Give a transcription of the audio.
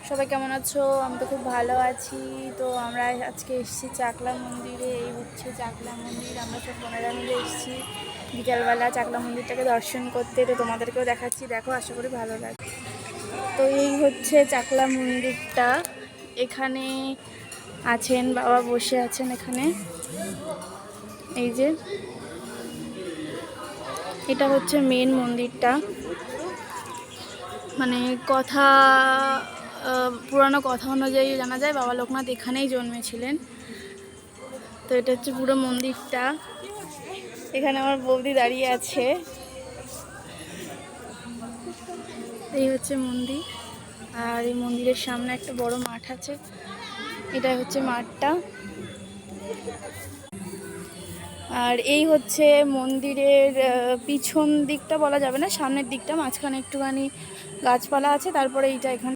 সবাই কেমন আছো? আমি তো খুব ভালো আছি। তো আমরা আজকে এসেছি চাকলা মন্দিরে। এই হচ্ছে চাকলা মন্দির। আমরা সব বোনেরা মিলে এসেছি বিকালবেলা চাকলা মন্দিরটাকে দর্শন করতে। তো তোমাদেরকেও দেখাচ্ছি, দেখো, আশা করি ভালো লাগে। তো এই হচ্ছে চাকলা মন্দিরটা। এখানে আছেন বাবা, বসে আছেন এখানে। এই যে এটা হচ্ছে মেন মন্দিরটা। মানে কথা পুরানো কথা অনুযায়ী জানা যায় বাবা লোকনাথ এখানেই জন্মেছিলেন। তো এটা হচ্ছে পুরো মন্দিরটা। এখানে আমার বৌদি দাঁড়িয়ে আছে। এই হচ্ছে মন্দির। আর এই মন্দিরের সামনে একটা বড় মাঠ আছে। এটা হচ্ছে মাঠটা। আর এই হচ্ছে মন্দিরের পিছন দিকটা বলা যাবে না, সামনের দিকটা, মাঝখানে একটুখানি গাছপালা আছে। তারপরে এইটা এখানে